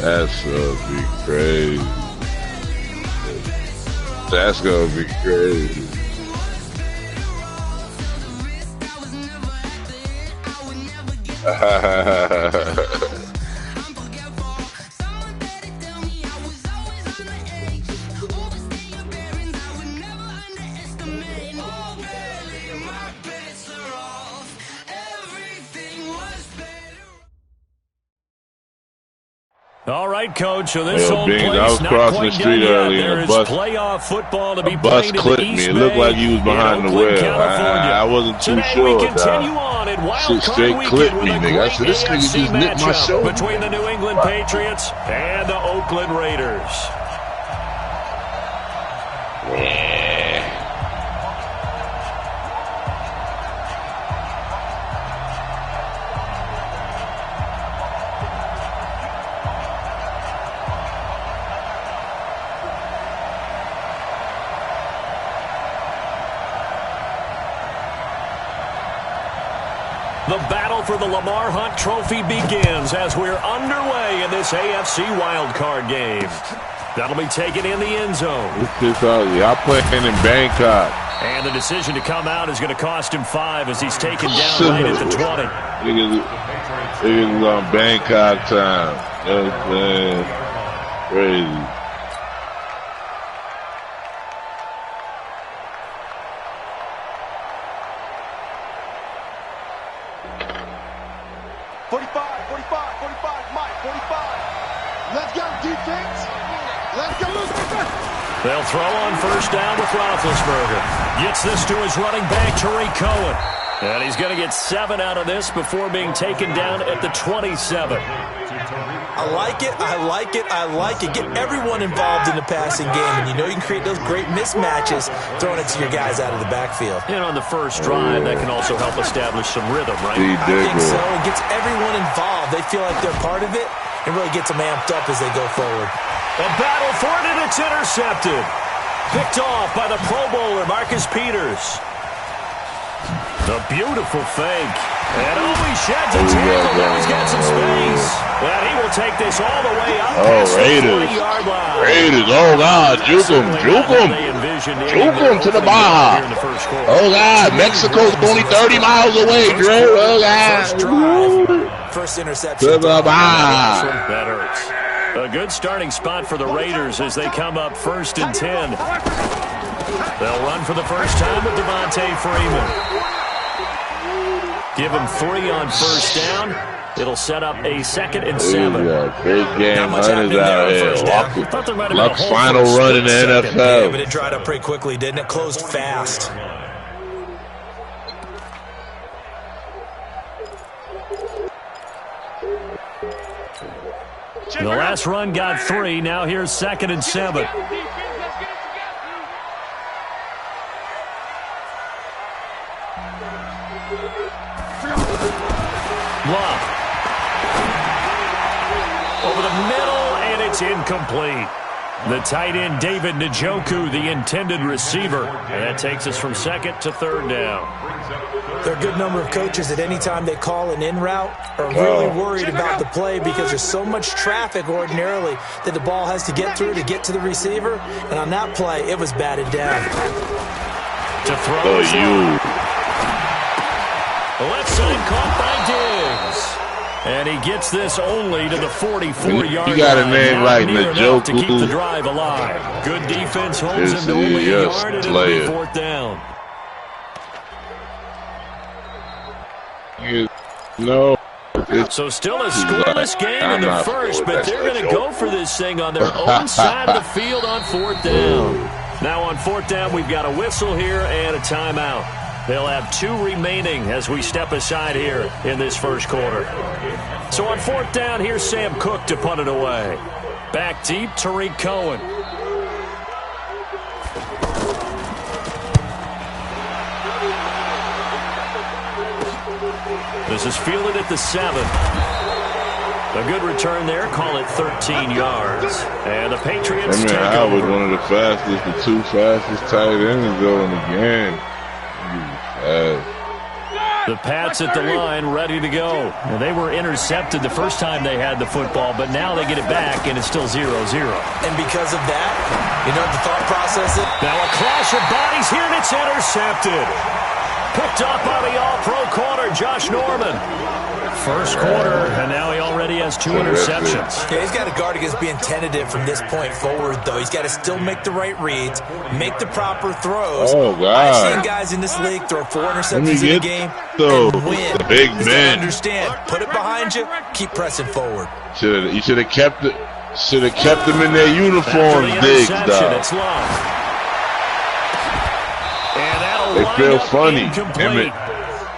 That's gonna be crazy. That's gonna be crazy. All right, Coach. So this whole place I was crossing the street early and a bus, playoff football to be bus clipped me. It looked like he was behind the wheel. I wasn't too sure. We continue on in Wild Card straight clipped me, Weekend nigga. I said, this nigga just nipped my shoulder. Between the New England Patriots and the Oakland Raiders. The battle for the Lamar Hunt Trophy begins as we're underway in this AFC wildcard game. That'll be taken in the end zone. Y'all playing in Bangkok. And the decision to come out is going to cost him 5 as he's taken down right at the 20. Niggas on Bangkok time. You know what I'm saying? Crazy. They'll throw on first down with Roethlisberger. Gets this to his running back, Tariq Cohen. And he's going to get 7 out of this before being taken down at the 27. I like it, I like it, I like it. Get everyone involved in the passing game, and you know you can create those great mismatches throwing it to your guys out of the backfield. And on the first drive, that can also help establish some rhythm, right? I think so. It gets everyone involved. They feel like they're part of it and really gets them amped up as they go forward. A battle for it, and it's intercepted. Picked off by the Pro Bowler, Marcus Peters. The beautiful fake. And he sheds a tackle. Now he's got some space. And he will take this all the way up past the 20-yard line. Raiders, oh, God, juke him. Juke him to the bar. Oh, God, Mexico's only 30 miles away, Drew. Oh, God. First interception. To the bar. That hurts. A good starting spot for the Raiders as they come up 1st and 10. They'll run for the first time with Devontae Freeman. Give him 3 on first down. It'll set up a 2nd and 7. Big game hunters out here. Luck's final run in the NFL. But it dried up pretty quickly, didn't it? Closed fast. The last run got 3. Now here's 2nd and 7. Love. Over the middle, and it's incomplete. The tight end, David Njoku, the intended receiver. And that takes us from 2nd to 3rd down. There are a good number of coaches that any time they call an in route are really worried about the play because there's so much traffic ordinarily that the ball has to get through to get to the receiver. And on that play, it was batted down. To throw left side caught by Diggs. And he gets this only to the 44-yard line. You got a name right, Njoku. To keep the drive alive. Good defense holds him to only a yard, and it'll be 4th down. No. So still a scoreless game in the first, but they're going to go for this thing on their own side of the field on 4th down. Now on 4th down, we've got a whistle here and a timeout. They'll have 2 remaining as we step aside here in this first quarter. So on 4th down, here's Sam Cook to punt it away. Back deep, Tariq Cohen. This is fielded at the 7. A good return there. Call it 13 yards. And the Patriots take over. Howard, one of the fastest, the 2 fastest tight ends though in the game. The Pats at the line, ready to go. Well, they were intercepted the first time they had the football, but now they get it back, and it's still 0-0. And because of that, you know what the thought process is? Now a clash of bodies here, and it's intercepted. Picked up by the all-pro corner, Josh Norman. First quarter, and now he already has 2 interceptions. Yeah, he's got to guard against being tentative from this point forward, though. He's got to still make the right reads, make the proper throws. Oh, God. I've seen guys in this league throw 4 interceptions in a game and win. The big man. Understand, put it behind you, keep pressing forward. You should have kept it. Should have kept them in their uniforms, Diggs, though. It's long. And that'll They feel funny. Incomplete.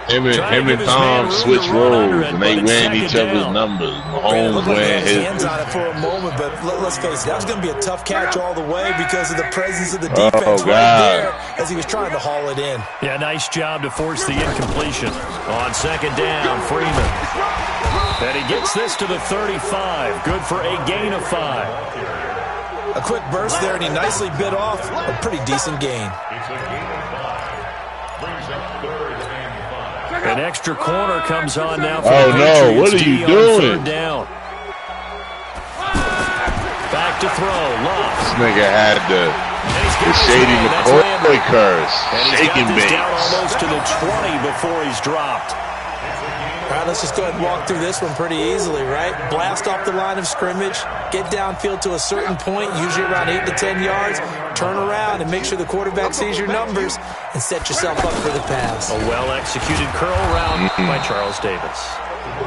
Him and Tom switch roles, and they wearing each other's numbers. Mahomes wearing his. Hands on it for a moment, but let's face it, that was going to be a tough catch all the way because of the presence of the defense right there as he was trying to haul it in. Yeah, nice job to force the incompletion. On second down, Freeman. And he gets this to the 35. Good for a gain of 5. A quick burst there, and he nicely bit off a pretty decent gain. An extra corner comes on now for the Patriots. No, what are you doing? Third down. Back to throw, Love. This nigga had the Shady McCoy curse. Shaking bait. Down baits. almost to the 20 before he's dropped. All right, let's just go ahead and walk through this one pretty easily, right? Blast off the line of scrimmage, get downfield to a certain point, usually around 8 to 10 yards, turn around and make sure the quarterback sees your numbers and set yourself up for the pass. A well-executed curl route by Charles Davis.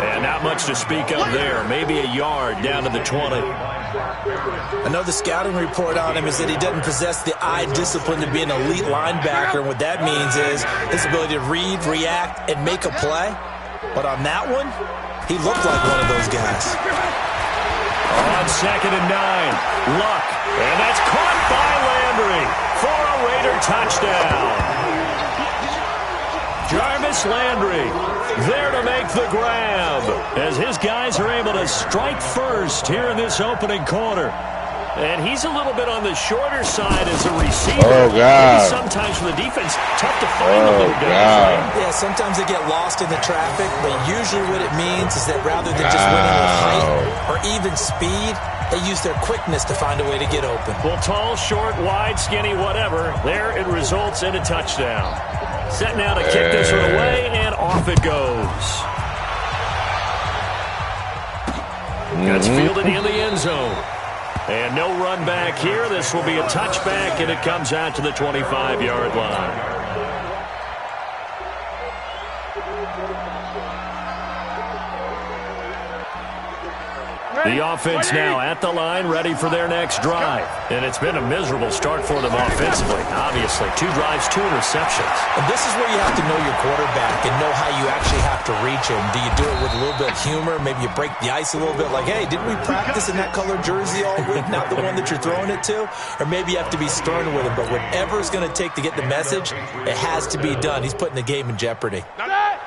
And not much to speak of there. Maybe a yard down to the 20. I know the scouting report on him is that he doesn't possess the eye discipline to be an elite linebacker, and what that means is his ability to read, react, and make a play. But on that one, he looked like one of those guys. On second and 9, Luck. And that's caught by Landry for a Raider touchdown. Jarvis Landry there to make the grab as his guys are able to strike first here in this opening quarter. And he's a little bit on the shorter side as a receiver. Oh, God. Maybe sometimes for the defense, tough to find the little guys. Yeah, sometimes they get lost in the traffic, but usually what it means is that rather than just winning with height or even speed, they use their quickness to find a way to get open. Well, tall, short, wide, skinny, whatever, there it results in a touchdown. Set now to kick this one away, and off it goes. That's fielded in the end zone. And no run back here. This will be a touchback, and it comes out to the 25-yard line. The offense now at the line, ready for their next drive. And it's been a miserable start for them offensively, obviously. 2 drives, 2 interceptions. And this is where you have to know your quarterback and know how you actually have to reach him. Do you do it with a little bit of humor? Maybe you break the ice a little bit like, hey, didn't we practice in that colored jersey all week, not the one that you're throwing it to? Or maybe you have to be stern with him. But whatever it's going to take to get the message, it has to be done. He's putting the game in jeopardy.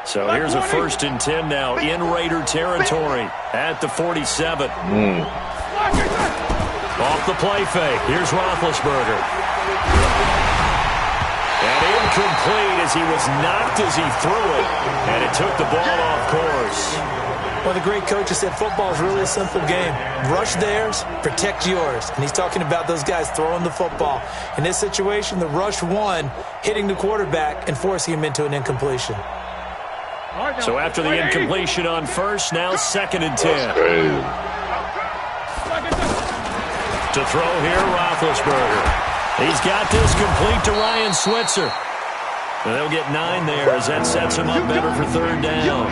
So here's a 1st and 10 now in Raider territory at the 47. Off the play fake. Here's Roethlisberger. And incomplete as he was knocked as he threw it. And it took the ball off course. Well, the great coach has said football is really a simple game. Rush theirs, protect yours. And he's talking about those guys throwing the football. In this situation, the rush won, hitting the quarterback and forcing him into an incompletion. So after the incompletion on first, now 2nd and 10. To throw here, Roethlisberger. He's got this complete to Ryan Switzer. And they'll get 9 there as that sets him up better for 3rd down.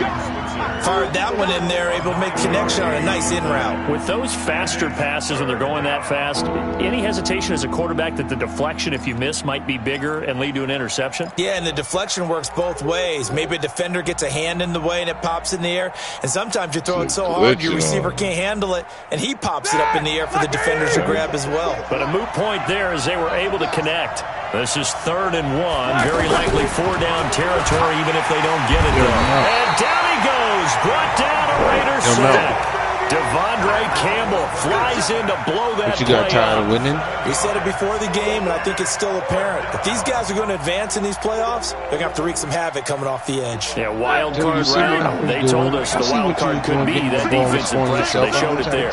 Fired that one in there, able to make connection on a nice in route. With those faster passes when they're going that fast, any hesitation as a quarterback that the deflection, if you miss, might be bigger and lead to an interception? Yeah, and the deflection works both ways. Maybe a defender gets a hand in the way and it pops in the air. And sometimes you throw it so hard your receiver can't handle it, and he pops it up in the air for the defenders to grab as well. But a moot point there as they were able to connect. This is 3rd and 1. Very likely 4-down territory even if they don't get it there. And down he goes. Brought down a Raider sack. Devondre Campbell flies in to blow that But you got play tired up. of winning? We said it before the game, and I think it's still apparent. If these guys are going to advance in these playoffs, they're going to have to wreak some havoc coming off the edge. Yeah, wild card round. They told us the wild card could be that defensive pressure. They showed it there.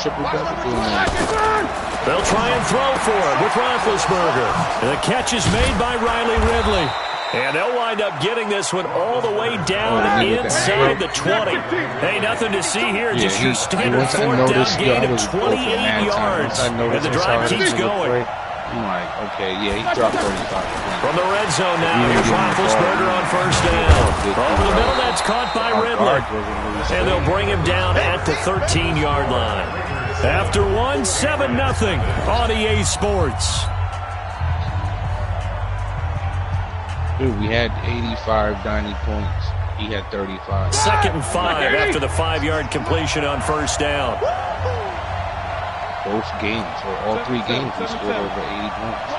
They'll try and throw for it with Roethlisberger. The catch is made by Riley Ridley. And they'll wind up getting this one all the way down inside the 20. Hey, nothing to see here. Just your standard fourth down gain of 28 yards. And the drive keeps going. I'm like, okay, yeah, he dropped 35. From the red zone now, here's Roethlisberger on first down. Over the middle, that's caught by Ridley. And they'll bring him down at the 13-yard line. After one, 7-0 on EA Sports. Dude, we had 85, 90 points. He had 35. 2nd and 5 after the 5-yard completion on first down. Both games, or all 3 games, we scored over 80 points.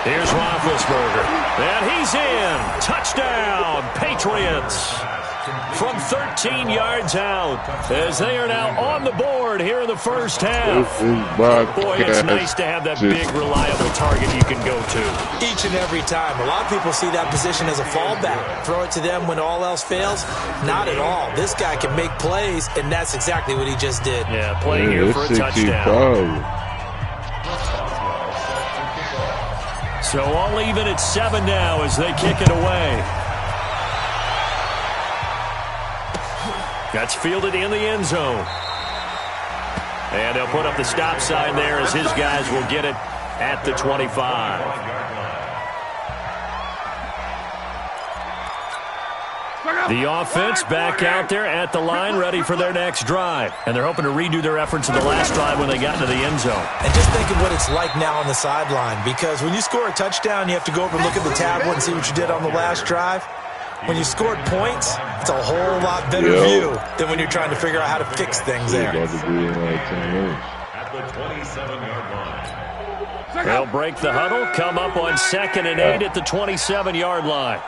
Here's Roethlisberger. And he's in. Touchdown, Patriots. From 13 yards out, as they are now on the board here in the first half. Boy, it's nice to have that big, reliable target you can go to. Each and every time. A lot of people see that position as a fallback. Throw it to them when all else fails. Not at all. This guy can make plays, and that's exactly what he just did. Yeah, playing here for a touchdown. So all even at 7 now as they kick it away. That's fielded in the end zone. And they'll put up the stop sign there as his guys will get it at the 25. The offense back out there at the line, ready for their next drive. And they're hoping to redo their efforts in the last drive when they got into the end zone. And just think of what it's like now on the sideline, because when you score a touchdown, you have to go over and look at the tablet and see what you did on the last drive. When you scored points, it's a whole lot better view than when you're trying to figure out how to fix things there. At the 27-yard line. They'll break the huddle, come up on 2nd and 8 at the 27-yard line.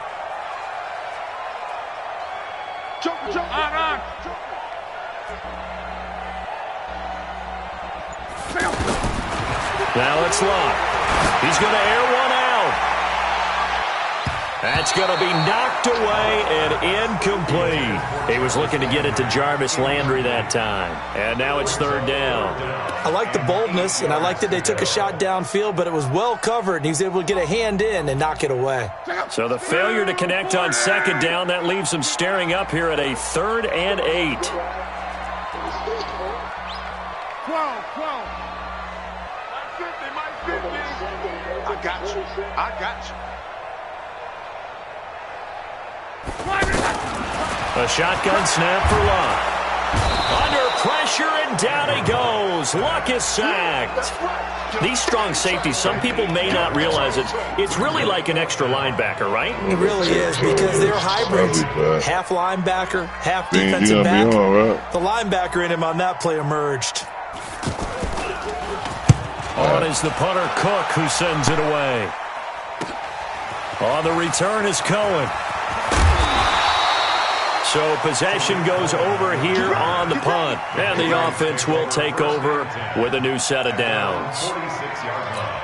Now it's Locke. He's going to air one out. That's going to be knocked away and incomplete. He was looking to get it to Jarvis Landry that time. And now it's 3rd down. I like the boldness, and I like that they took a shot downfield, but it was well covered, and he was able to get a hand in and knock it away. So the failure to connect on 2nd down, that leaves them staring up here at a 3rd and 8. 12. I got you. A shotgun snap for Luck. Under pressure, and down he goes. Luck is sacked. These strong safeties, some people may not realize it. It's really like an extra linebacker, right? It really is, because they're hybrids. Half linebacker, half defensive back. The linebacker in him on that play emerged. On is the punter, Cook, who sends it away. On the return is Cohen. So possession goes over here on the punt. And the offense will take over with a new set of downs. 46-yard line.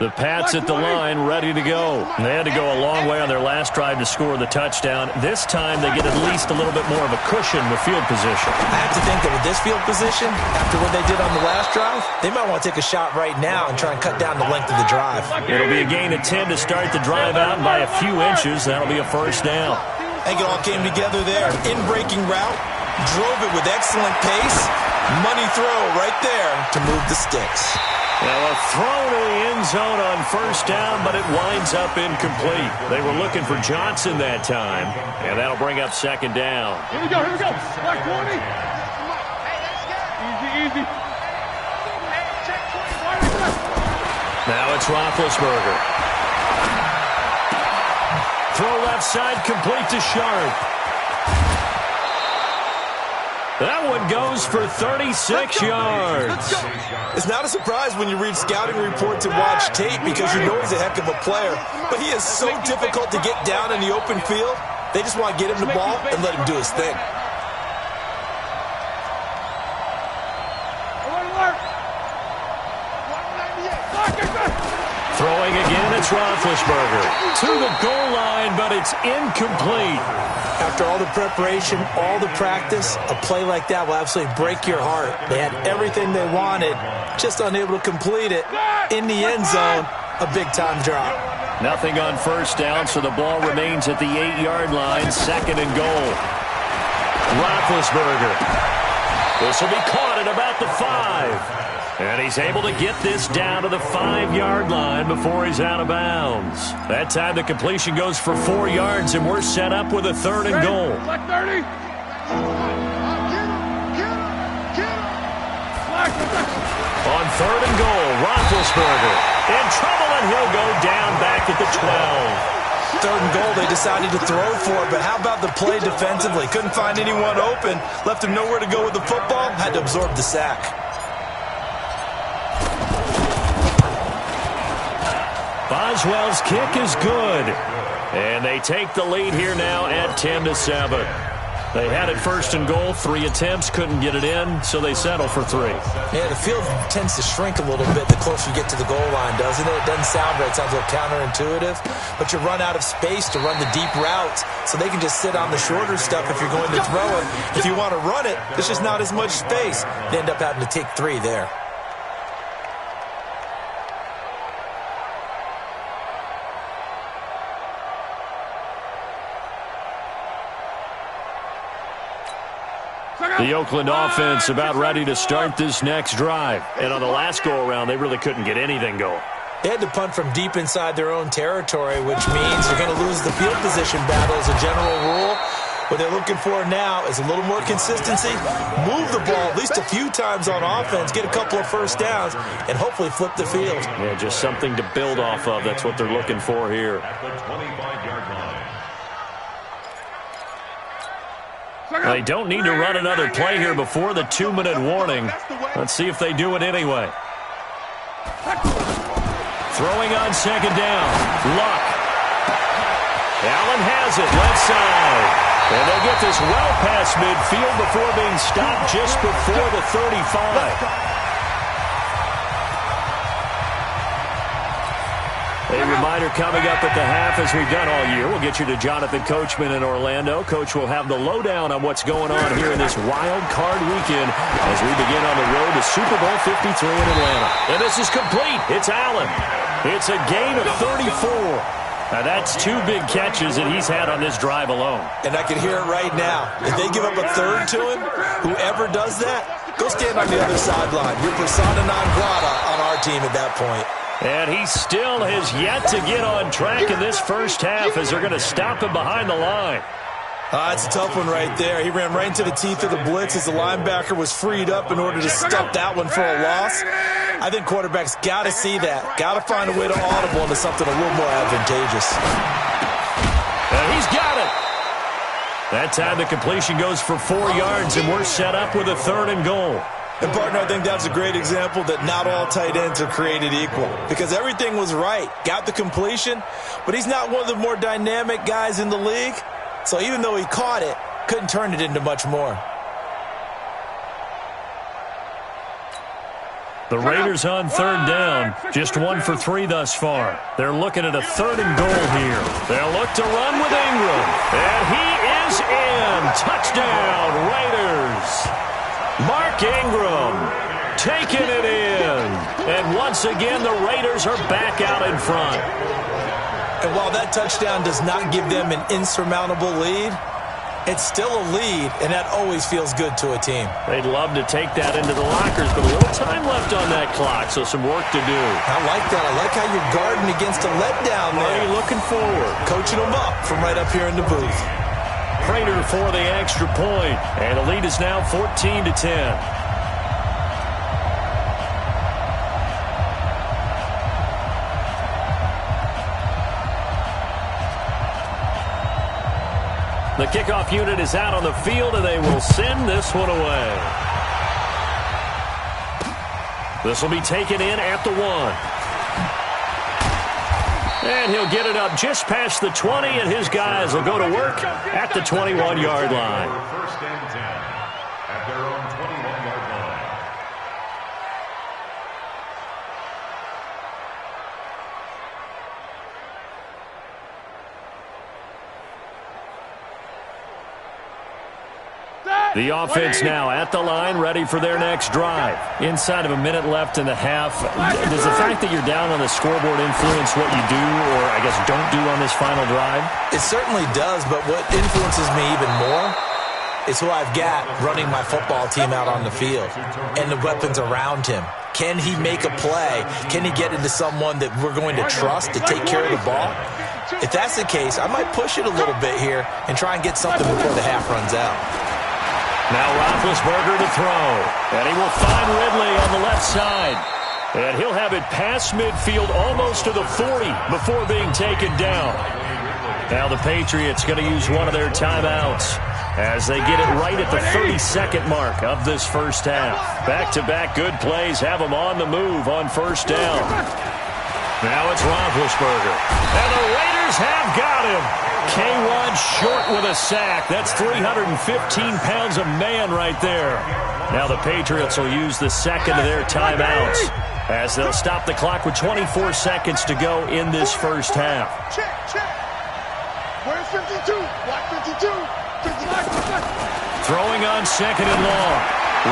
The Pats at the line, ready to go. They had to go a long way on their last drive to score the touchdown. This time they get at least a little bit more of a cushion with field position. I have to think that with this field position, after what they did on the last drive, they might want to take a shot right now and try and cut down the length of the drive. It'll be a gain of 10 to start the drive out by a few inches. That'll be a 1st down. I think it all came together there. In-breaking route, drove it with excellent pace. Money throw right there to move the sticks. Now a throw to the end zone on 1st down, but it winds up incomplete. They were looking for Johnson that time, and that'll bring up 2nd down. Here we go. Black 20. Easy. Now it's Roethlisberger. Throw left side, complete to Sharp. That one goes for 36 yards. It's not a surprise when you read scouting reports and watch tape because you know he's a heck of a player. But he is so difficult to get down in the open field. They just want to get him the ball and let him do his thing. Throwing again, it's Roethlisberger. To the goal line, but it's incomplete. After all the preparation, all the practice, a play like that will absolutely break your heart. They had everything they wanted, just unable to complete it. In the end zone, a big-time drop. Nothing on first down, so the ball remains at the 8-yard line, 2nd and goal. Roethlisberger. This will be caught at about the 5. And he's able to get this down to the 5-yard line before he's out of bounds. That time the completion goes for 4 yards, and we're set up with a 3rd and goal. Black 30. On 3rd and goal, Roethlisberger in trouble, and he'll go down back at the 12. 3rd and goal, they decided to throw for it, but how about the play defensively? Couldn't find anyone open, left him nowhere to go with the football, had to absorb the sack. Boswell's kick is good. And they take the lead here now at 10-7. They had it 1st and goal, 3 attempts, couldn't get it in, so they settle for 3. Yeah, the field tends to shrink a little bit the closer you get to the goal line, doesn't it? It doesn't sound right. It sounds a little counterintuitive. But you run out of space to run the deep routes, so they can just sit on the shorter stuff if you're going to throw it. If you want to run it, there's just not as much space. They end up having to take 3 there. The Oakland offense about ready to start this next drive. And on the last go-around, they really couldn't get anything going. They had to punt from deep inside their own territory, which means you're going to lose the field position battle as a general rule. What they're looking for now is a little more consistency, move the ball at least a few times on offense, get a couple of first downs, and hopefully flip the field. Yeah, just something to build off of. That's what they're looking for here. At the 25-yard line. They don't need to run another play here before the 2-minute warning. Let's see if they do it anyway. Throwing on 2nd down. Luck. Allen has it left side. And they'll get this well past midfield before being stopped just before the 35. A reminder coming up at the half, as we've done all year. We'll get you to Jonathan Coachman in Orlando. Coach will have the lowdown on what's going on here in this wild card weekend as we begin on the road to Super Bowl 53 in Atlanta. And this is complete. It's Allen. It's a gain of 34. Now that's 2 big catches that he's had on this drive alone. And I can hear it right now. If they give up a 3rd to him, whoever does that, go stand on the other sideline. You're persona non grata on our team at that point. And he still has yet to get on track in this first half as they're going to stop him behind the line. That's a tough one right there. He ran right into the teeth of the blitz as the linebacker was freed up in order to stuff that one for a loss. I think quarterbacks got to see that. Got to find a way to audible into something a little more advantageous. And he's got it. That time the completion goes for 4 yards, and we're set up with a 3rd and goal. And, partner, I think that's a great example that not all tight ends are created equal because everything was right. Got the completion, but he's not one of the more dynamic guys in the league. So even though he caught it, couldn't turn it into much more. The Raiders on 3rd down, just 1 for 3 thus far. They're looking at a 3rd and goal here. They'll look to run with Ingram, and he is in. Touchdown, Raiders. Mark Ingram taking it in. And once again, the Raiders are back out in front. And while that touchdown does not give them an insurmountable lead, it's still a lead, and that always feels good to a team. They'd love to take that into the lockers, but a little time left on that clock, so some work to do. I like that. I like how you're guarding against a letdown there. Already looking forward. Coaching them up from right up here in the booth. Prater for the extra point, and the lead is now 14-10. The kickoff unit is out on the field, and they will send this one away. This will be taken in at the 1. And he'll get it up just past the 20, and his guys will go to work at the 21-yard line. First and 10 at their own 21-yard line. The offense now at the line, ready for their next drive. Inside of a minute left in the half, does the fact that you're down on the scoreboard influence what you do, or I guess don't do on this final drive? It certainly does, but what influences me even more is who I've got running my football team out on the field and the weapons around him. Can he make a play? Can he get into someone that we're going to trust to take care of the ball? If that's the case, I might push it a little bit here and try and get something before the half runs out. Now Roethlisberger to throw, and he will find Ridley on the left side. And he'll have it past midfield almost to the 40 before being taken down. Now the Patriots going to use one of their timeouts as they get it right at the 32nd mark of this first half. Back-to-back good plays have them on the move on first down. Now it's Roethlisberger, and the Raiders have got him. K1 short with a sack. That's 315 pounds of man right there. Now the Patriots will use the second of their timeouts as they'll stop the clock with 24 seconds to go in this first half. Check. Where's 52? Block 52. 59. Throwing on second and long.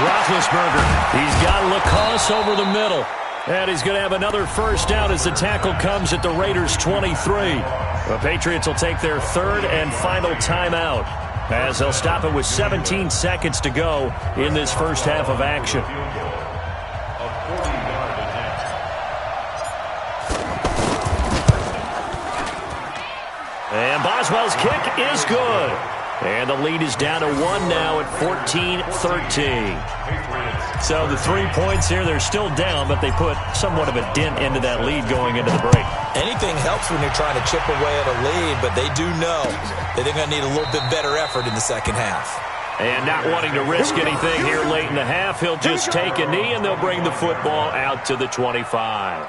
Roethlisberger. He's got Lacoste over the middle. And he's going to have another first down as the tackle comes at the Raiders' 23. The Patriots will take their third and final timeout as they'll stop it with 17 seconds to go in this first half of action. And Boswell's kick is good. And the lead is down to 1 now at 14-13. So the 3 points here, they're still down, but they put somewhat of a dent into that lead going into the break. Anything helps when you're trying to chip away at a lead, but they do know that they're going to need a little bit better effort in the second half. And not wanting to risk anything here late in the half, he'll just take a knee, and they'll bring the football out to the 25.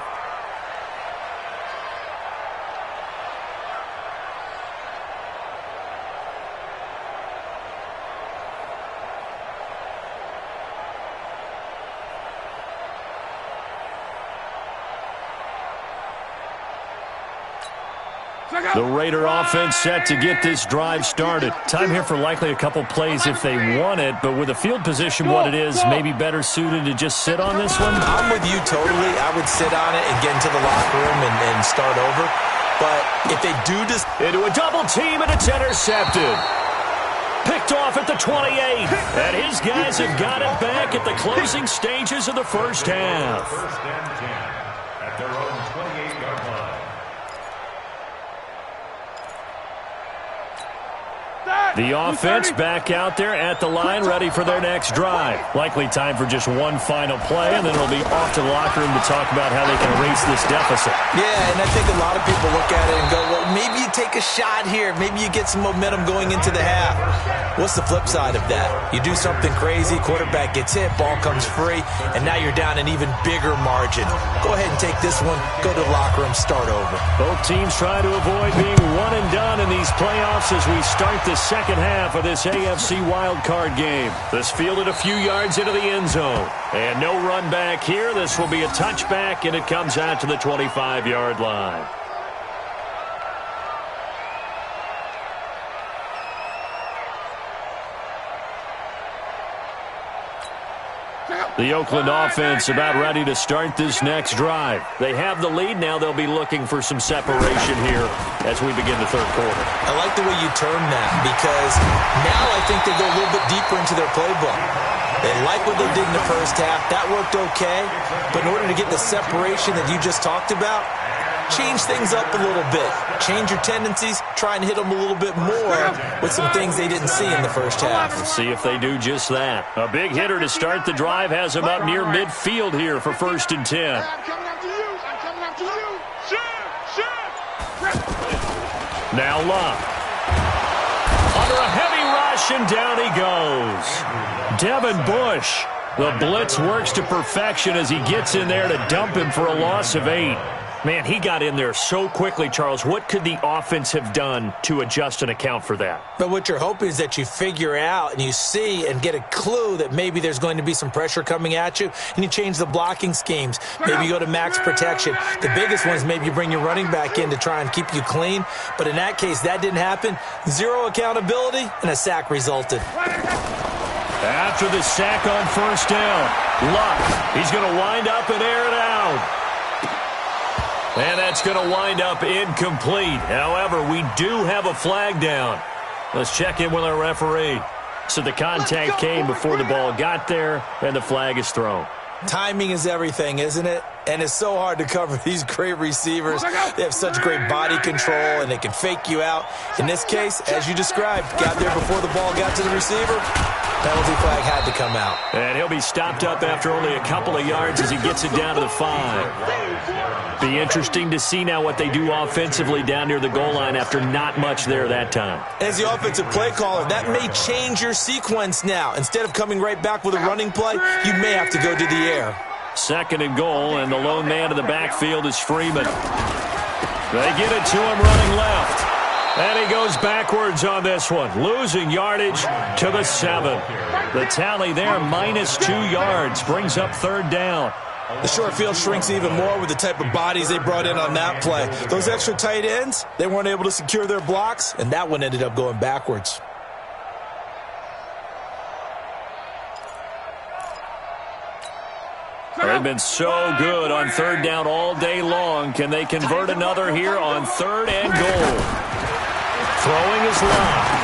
The Raider offense set to get this drive started. Time here for likely a couple plays if they want it, but with the field position what it is, maybe better suited to just sit on this one? I'm with you totally. I would sit on it and get into the locker room and start over. But if they do this... Into a double team, and it's intercepted. Picked off at the 28. And his guys have got it back at the closing stages of the first half. First and 10 at their own 28-yard line. The offense back out there at the line, ready for their next drive. Likely time for just one final play, and then it'll be off to the locker room to talk about how they can erase this deficit. Yeah, and I think a lot of people look at it and go, well, maybe you take a shot here. Maybe you get some momentum going into the half. What's the flip side of that? You do something crazy, quarterback gets hit, ball comes free, and now you're down an even bigger margin. Go ahead and take this one, go to the locker room, start over. Both teams trying to avoid being one and done in these playoffs as we start the second half of this AFC wildcard game. This fielded a few yards into the end zone. And no run back here. This will be a touchback, and it comes out to the 25-yard line. The Oakland offense about ready to start this next drive. They have the lead. Now they'll be looking for some separation here as we begin the third quarter. I like the way you term that because now I think they go a little bit deeper into their playbook. They like what they did in the first half. That worked okay. But in order to get the separation that you just talked about, change things up a little bit. Change your tendencies. Try and hit them a little bit more with some things they didn't see in the first half. We'll see if they do just that. A big hitter to start the drive has them up near midfield here for 1st and 10. I'm coming after you. I'm coming after you. Shoot. Now Love. Under a heavy rush, and down he goes. Devin Bush The blitz works to perfection as he gets in there to dump him for a loss of 8. Man, he got in there so quickly, Charles. What could the offense have done to adjust and account for that? But what you're hoping is that you figure out and you see and get a clue that maybe there's going to be some pressure coming at you, and you change the blocking schemes. Maybe you go to max protection. The biggest one is maybe you bring your running back in to try and keep you clean. But in that case, that didn't happen. 0 accountability, and a sack resulted. After the sack on first down, Luck, he's going to wind up and air it out. And that's going to wind up incomplete. However, we do have a flag down. Let's check in with our referee. So the contact came before the ball got there, and the flag is thrown. Timing is everything, isn't it? And it's so hard to cover these great receivers. They have such great body control, and they can fake you out. In this case, as you described, got there before the ball got to the receiver. Penalty flag had to come out. And he'll be stopped up after only a couple of yards as he gets it down to the 5. Be interesting to see now what they do offensively down near the goal line after not much there that time. As the offensive play caller, that may change your sequence now. Instead of coming right back with a running play, you may have to go to the air. 2nd and goal, and the lone man in the backfield is Freeman. They get it to him running left. And he goes backwards on this one, losing yardage to the 7. The tally there, -2 yards, brings up 3rd down. The short field shrinks even more with the type of bodies they brought in on that play. Those extra tight ends, they weren't able to secure their blocks, and that one ended up going backwards. They've been so good on 3rd down all day long. Can they convert another here on 3rd and goal? Throwing his line.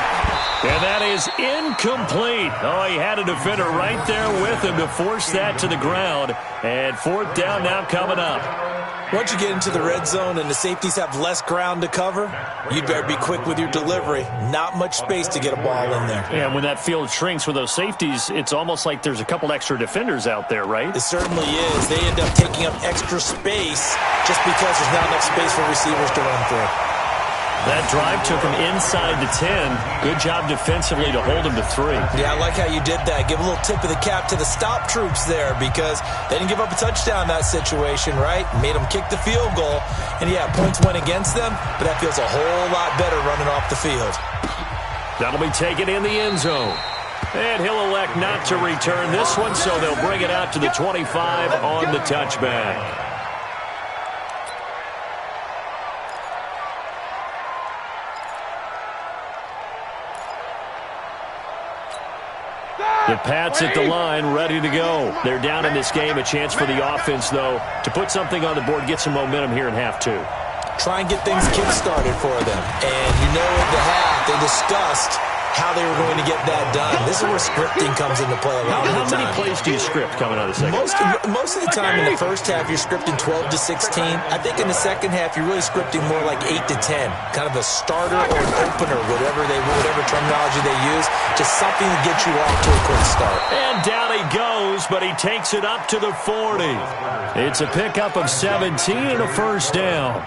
And that is incomplete. Oh, he had a defender right there with him to force that to the ground. And 4th down now coming up. Once you get into the red zone and the safeties have less ground to cover, you'd better be quick with your delivery. Not much space to get a ball in there. Yeah, when that field shrinks with those safeties, it's almost like there's a couple extra defenders out there, right? It certainly is. They end up taking up extra space just because there's not enough space for receivers to run through. That drive took him inside the 10. Good job defensively to hold him to 3. Yeah, I like how you did that. Give a little tip of the cap to the stop troops there because they didn't give up a touchdown in that situation, right? Made them kick the field goal. And, yeah, points went against them, but that feels a whole lot better running off the field. That'll be taken in the end zone. And he'll elect not to return this one, so they'll bring it out to the 25 on the touchback. The Pats at the line, ready to go. They're down in this game. A chance for the offense, though, to put something on the board, get some momentum here in half 2. Try and get things kick-started for them. And you know at the half, they discussed how they were going to get that done. This is where scripting comes into play a lot of the time. How many plays do you script coming out of the second? Most of the time in the first half, you're scripting 12 to 16. I think in the second half, you're really scripting more like 8 to 10. Kind of a starter or an opener, whatever terminology they use. Just something to get you off to a quick start. And down he goes, but he takes it up to the 40. It's a pickup of 17 and a 1st down.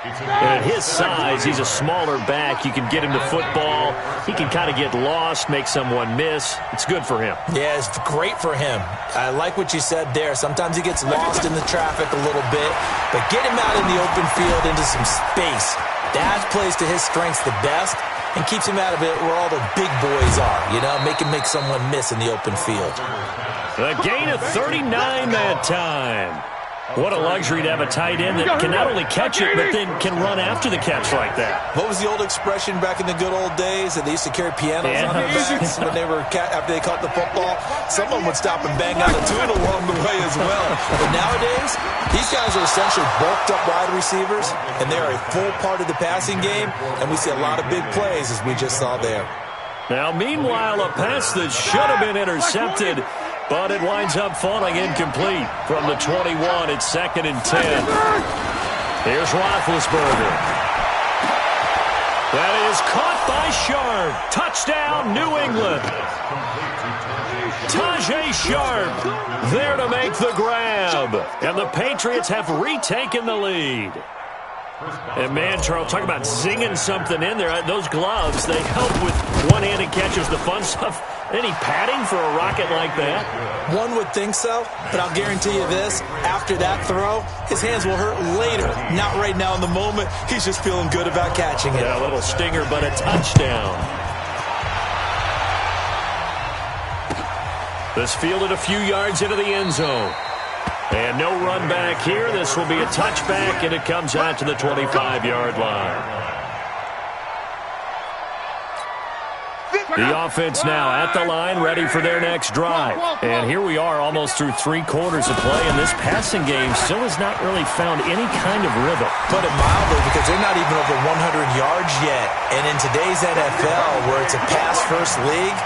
And at his size, he's a smaller back. You can get him to football. He can kind of get lost, make someone miss. It's good for him. Yeah, it's great for him. I like what you said there. Sometimes he gets lost in the traffic a little bit, but get him out in the open field into some space. That plays to his strengths the best and keeps him out of it where all the big boys are, you know, make him make someone miss in the open field. A gain of 39 that time. What a luxury to have a tight end that can not only catch it, but then can run after the catch like that. What was the old expression back in the good old days that they used to carry pianos on their backs when they were after they caught the football? Someone would stop and bang out a tune along the way as well. But nowadays, these guys are essentially bulked up wide receivers, and they are a full part of the passing game, and we see a lot of big plays as we just saw there. Now, meanwhile, a pass that should have been intercepted, but it winds up falling incomplete from the 21. It's 2nd and 10. Here's Roethlisberger. That is caught by Sharp. Touchdown, New England. Tajay Sharp there to make the grab. And the Patriots have retaken the lead. And man, Charles, talk about zinging something in there. Those gloves, they help with one-handed catches, the fun stuff. Any padding for a rocket like that? One would think so, but I'll guarantee you this. After that throw, his hands will hurt later. Not right now in the moment. He's just feeling good about catching it. Yeah, a little stinger, but a touchdown. This fielded a few yards into the end zone. And no run back here. This will be a touchback, and it comes out to the 25-yard line. The offense now at the line, ready for their next drive. And here we are almost through 3 quarters of play, and this passing game still has not really found any kind of rhythm. Put it mildly, because they're not even over 100 yards yet. And in today's NFL, where it's a pass-first league,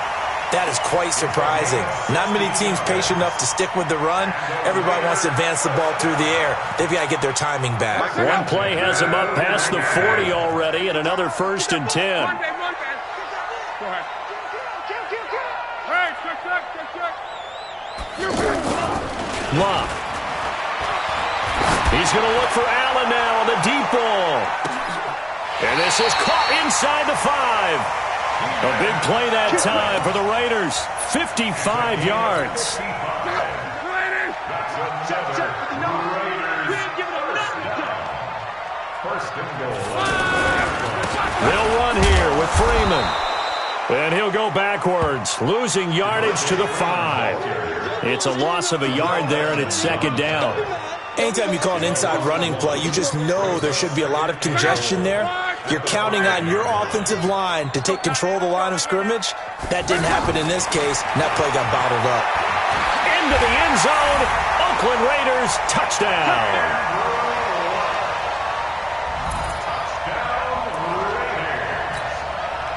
that is quite surprising. Not many teams patient enough to stick with the run. Everybody wants to advance the ball through the air. They've got to get their timing back. One play has them up past the 40 already, and another 1st and 10. Love. He's going to look for Allen now on the deep ball. And this is caught inside the 5. A big play that time for the Raiders. 55 yards. They'll run here with Freeman. And he'll go backwards, losing yardage to the 5. It's a loss of a yard there, and it's 2nd down. Anytime you call an inside running play, you just know there should be a lot of congestion there. You're counting on your offensive line to take control of the line of scrimmage. That didn't happen in this case, and that play got bottled up. Into the end zone. Oakland Raiders, touchdown.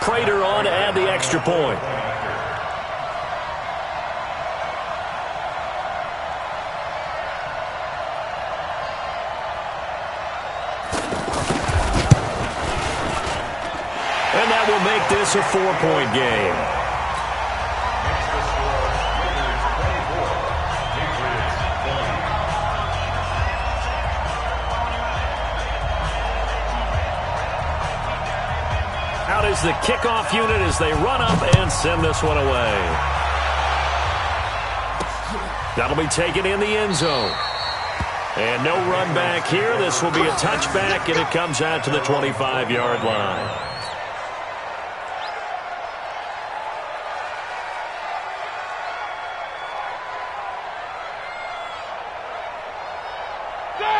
Prater on to add the extra point. And that will make this a 4-point game. Out is the kickoff unit as they run up and send this one away. That'll be taken in the end zone. And no run back here. This will be a touchback, and it comes out to the 25-yard line.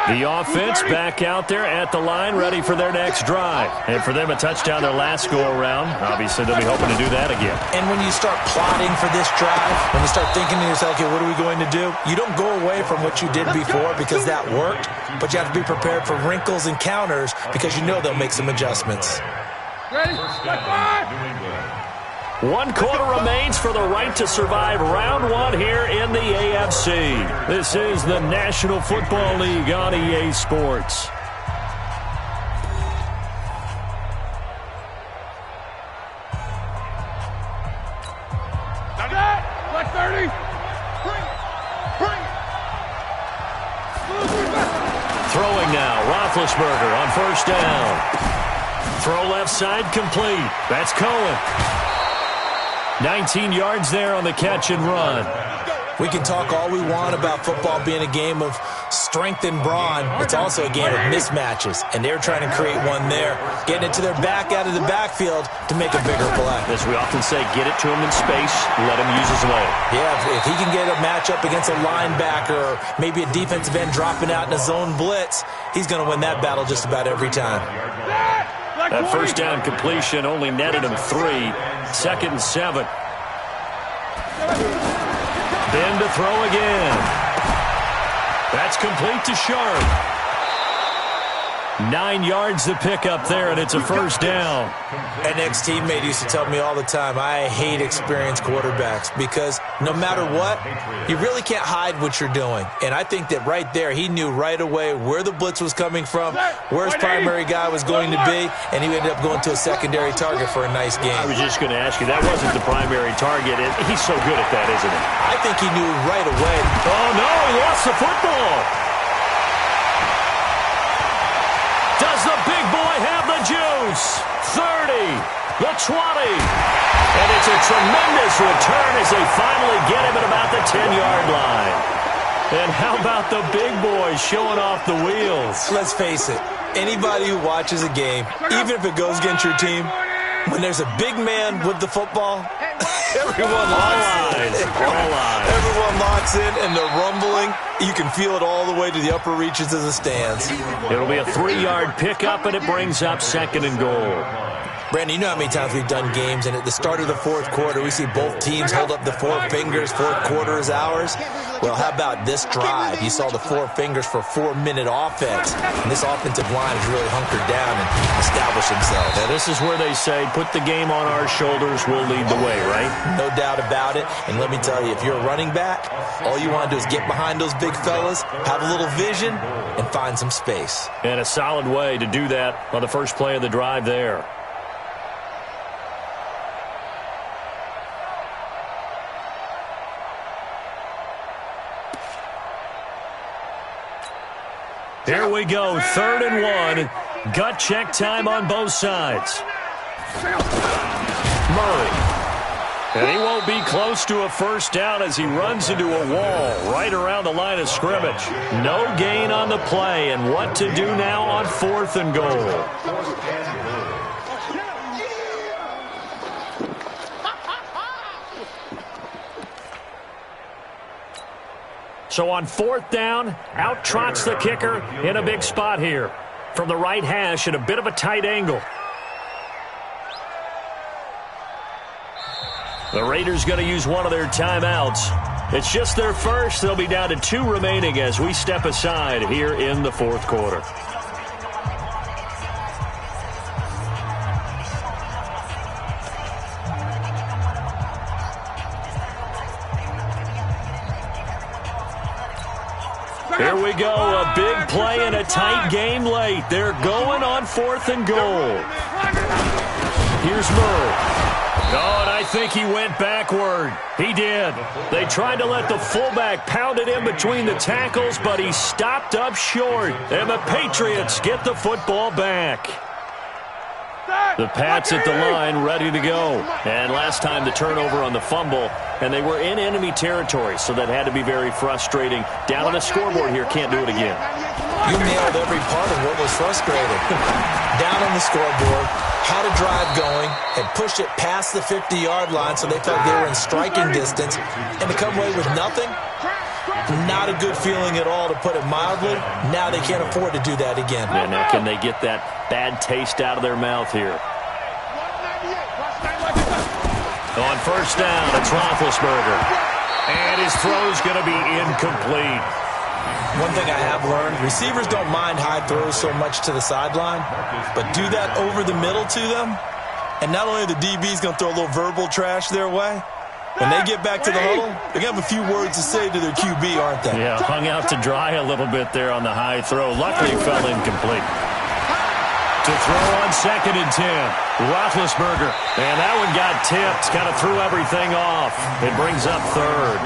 The offense back out there at the line, ready for their next drive. And for them, a touchdown their last go-around. Obviously, they'll be hoping to do that again. And when you start plotting for this drive, when you start thinking to yourself, okay, what are we going to do? You don't go away from what you did before because that worked, but you have to be prepared for wrinkles and counters because you know they'll make some adjustments. Ready? 1 quarter remains for the right to survive round 1 here in the AFC. This is the National Football League on EA Sports. Like 30. Throwing now, Roethlisberger on 1st down. Throw left side complete. That's Cohen. 19 yards there on the catch and run. We can talk all we want about football being a game of strength and brawn. It's also a game of mismatches, and they're trying to create one there, getting it to their back out of the backfield to make a bigger play. As we often say, get it to him in space, let him use his leg. Yeah, if he can get a matchup against a linebacker or maybe a defensive end dropping out in a zone blitz, he's going to win that battle just about every time. That 1st down completion only netted him 3. 2nd and 7. Then to throw again. That's complete to Sharp. 9 yards to pick up there, and it's a 1st down. An ex-teammate used to tell me all the time, I hate experienced quarterbacks because no matter what, you really can't hide what you're doing. And I think that right there, he knew right away where the blitz was coming from, where his primary guy was going to be, and he ended up going to a secondary target for a nice game. I was just going to ask you, that wasn't the primary target, and he's so good at that, isn't he? I think he knew right away. Oh, no, he lost the football. Does the The 20. And it's a tremendous return as they finally get him at about the 10-yard line. And how about the big boys showing off the wheels? Let's face it, anybody who watches a game, even if it goes against your team, when there's a big man with the football, everyone locks in. Everyone locks in, and they're rumbling. You can feel it all the way to the upper reaches of the stands. It'll be a 3-yard pickup, and it brings up 2nd and goal. Brandon, you know how many times we've done games, and at the start of the fourth quarter, we see both teams hold up the 4 fingers, fourth quarter is ours. Well, how about this drive? You saw the 4 fingers for 4-minute offense, and this offensive line has really hunkered down and established themselves. Now, this is where they say, put the game on our shoulders, we'll lead the way, right? No doubt about it, and let me tell you, if you're a running back, all you want to do is get behind those big fellas, have a little vision, and find some space. And a solid way to do that on the first play of the drive there. Here we go, 3rd and 1. Gut check time on both sides. Murray. And he won't be close to a first down as he runs into a wall right around the line of scrimmage. No gain on the play, and what to do now on 4th and goal. So on 4th down, out trots the kicker in a big spot here. From the right hash at a bit of a tight angle. The Raiders going to use one of their timeouts. It's just their first. They'll be down to 2 remaining as we step aside here in the 4th quarter. Here we go, a big play and a tight game late. They're going on 4th and goal. Here's Murray. Oh, and I think he went backward. He did. They tried to let the fullback pound it in between the tackles, but he stopped up short. And the Patriots get the football back. The Pats at the line, ready to go. And last time the turnover on the fumble, and they were in enemy territory, so that had to be very frustrating. Down on the scoreboard here, can't do it again. You nailed every part of what was frustrating. Down on the scoreboard, had a drive going, had pushed it past the 50-yard line, so they felt they were in striking distance, and to come away with nothing, not a good feeling at all, to put it mildly. Now they can't afford to do that again. And now can they get that bad taste out of their mouth here? On 1st down, it's Roethlisberger. And his throw's going to be incomplete. One thing I have learned, receivers don't mind high throws so much to the sideline, but do that over the middle to them, and not only are the DBs going to throw a little verbal trash their way, when they get back to the huddle, they're going to have a few words to say to their QB, aren't they? Yeah, hung out to dry a little bit there on the high throw. Luckily, it fell incomplete. To throw on 2nd and 10. Roethlisberger. And that one got tipped. Kind of threw everything off. It brings up 3rd.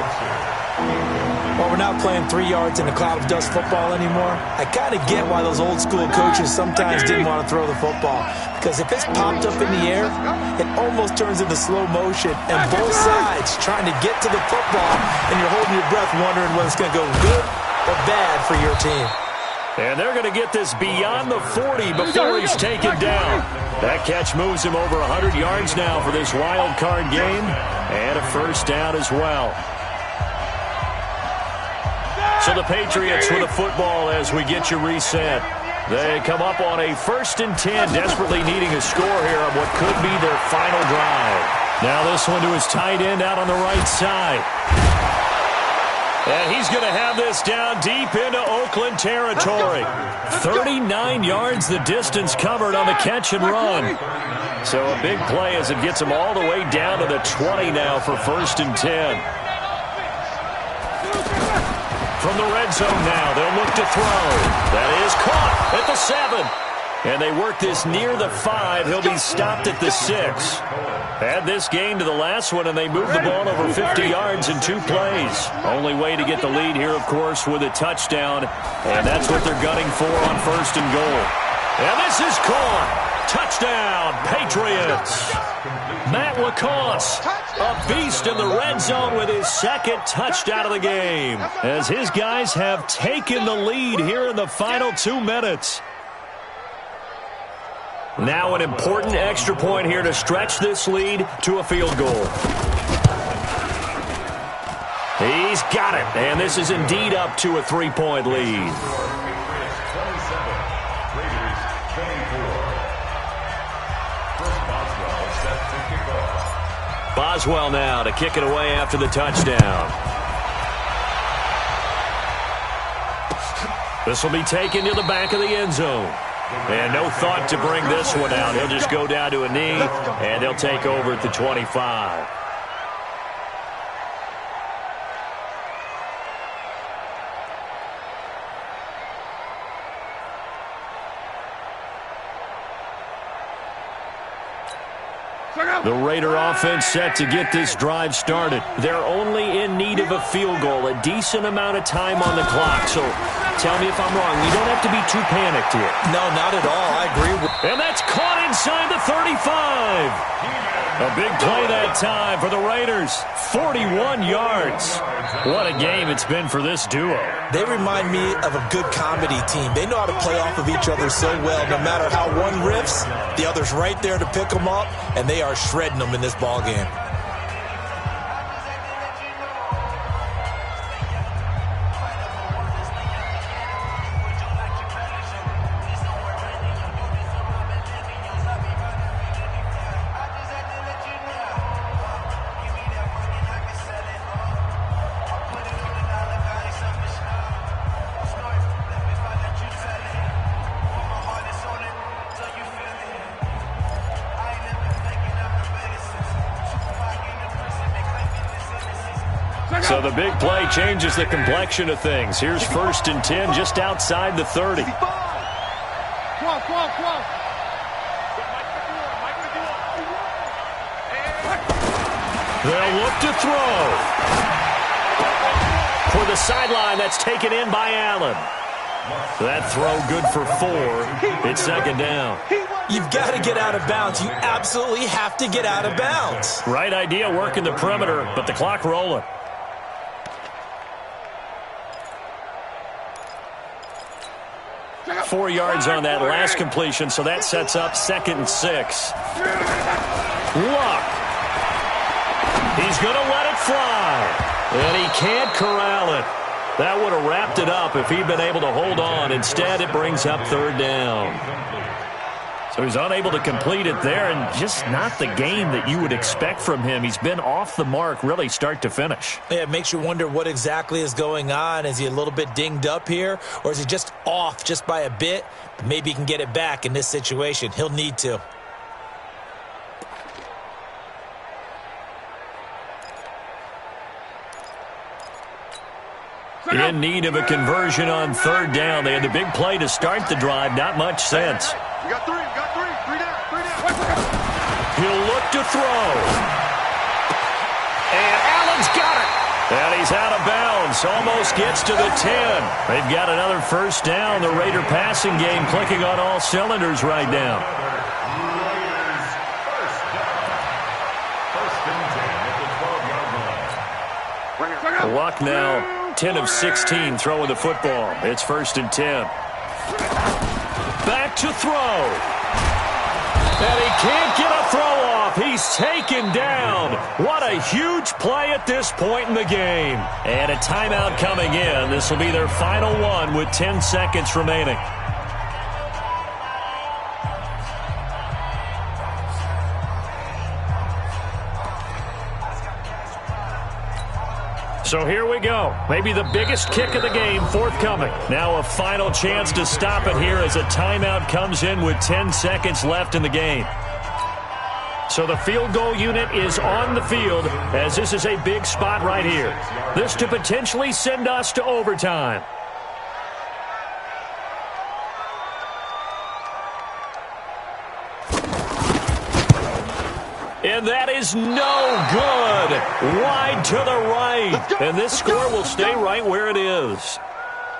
Well, we're not playing 3 yards in a cloud of dust football anymore. I kind of get why those old school coaches sometimes didn't want to throw the football. Because if it's popped up in the air, it almost turns into slow motion. And both sides trying to get to the football, and you're holding your breath wondering whether it's going to go good or bad for your team. And they're going to get this beyond the 40 before he's taken down. That catch moves him over 100 yards now for this wild card game. And a first down as well. So the Patriots with the football as we get you reset. They come up on a 1st and 10, desperately needing a score here on what could be their final drive. Now this one to his tight end out on the right side. And he's going to have this down deep into Oakland territory. 39 yards the distance covered on the catch and run. So a big play as it gets him all the way down to the 20 now for 1st and 10. From the red zone now, they'll look to throw. That is caught at the 7. And they work this near the 5. He'll be stopped at the 6. Add this gain to the last one, and they move the ball over 50 yards in 2 plays. Only way to get the lead here, of course, with a touchdown. And that's what they're gunning for on 1st and goal. And this is caught. Touchdown, Patriots. Matt LaCosse, a beast in the red zone with his second touchdown of the game, as his guys have taken the lead here in the final 2 minutes. Now an important extra point here to stretch this lead to a field goal. He's got it, and this is indeed up to a 3-point lead. Boswell now to kick it away after the touchdown. This will be taken to the back of the end zone. And no thought to bring this one out. He'll just go down to a knee, and they'll take over at the 25. The Raider offense set to get this drive started. They're only in need of a field goal, a decent amount of time on the clock. So tell me if I'm wrong. You don't have to be too panicked here. No, not at all. I agree with you. And that's caught inside the 35. A big play that time for the Raiders. 41 yards. What a game it's been for this duo. They remind me of a good comedy team. They know how to play off of each other so well. No matter how one riffs, the other's right there to pick them up, and they are shredding them in this ball game. So the big play changes the complexion of things. Here's 1st and 10 just outside the 30. They'll look to throw. For the sideline, that's taken in by Allen. That throw good for 4. It's 2nd down. You've got to get out of bounds. You absolutely have to get out of bounds. Right idea working the perimeter, but the clock rolling. Four yards on that last completion, so that sets up 2nd and 6. Luck. He's going to let it fly. And he can't corral it. That would have wrapped it up if he'd been able to hold on. Instead, it brings up 3rd down. So he's unable to complete it there, and just not the game that you would expect from him. He's been off the mark, really, start to finish. Yeah, it makes you wonder what exactly is going on. Is he a little bit dinged up here, or is he just off just by a bit? Maybe he can get it back in this situation. He'll need to. In need of a conversion on 3rd down. They had the big play to start the drive. Not much sense. You got 3 down. He'll look to throw. And Allen's got it. And he's out of bounds. Almost gets to the 10. They've got another 1st down. The Raider passing game clicking on all cylinders right now. Luck now, 10 of 16 throwing the football. It's 1st and 10. Back to throw. And he can't get a throw off. He's taken down. What a huge play at this point in the game. And a timeout coming in. This will be their final one with 10 seconds remaining. So here we go. Maybe the biggest kick of the game forthcoming. Now a final chance to stop it here as a timeout comes in with 10 seconds left in the game. So the field goal unit is on the field as this is a big spot right here. This to potentially send us to overtime. And that is no good. Wide to the right. And this score will stay right where it is.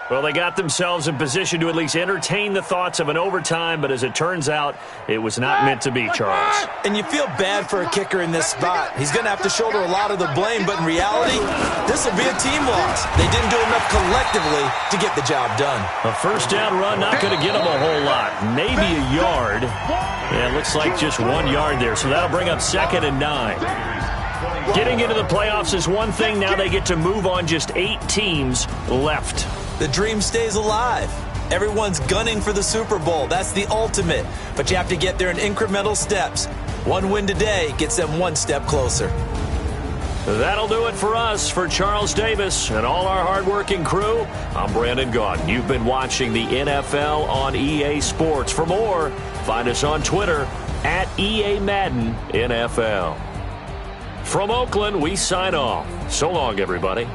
Well, they got themselves in position to at least entertain the thoughts of an overtime, but as it turns out, it was not meant to be, Charles. And you feel bad for a kicker in this spot. He's going to have to shoulder a lot of the blame, but in reality, this will be a team loss. They didn't do enough collectively to get the job done. A first down run, not going to get them a whole lot. Maybe a yard. Yeah, it looks like just 1 yard there, so that'll bring up 2nd and 9. Getting into the playoffs is one thing. Now they get to move on. Just 8 teams left. The dream stays alive. Everyone's gunning for the Super Bowl. That's the ultimate. But you have to get there in incremental steps. One win today gets them 1 step closer. That'll do it for us. For Charles Davis and all our hardworking crew, I'm Brandon Gaudin. You've been watching the NFL on EA Sports. For more, find us on Twitter at EA Madden NFL. From Oakland, we sign off. So long, everybody.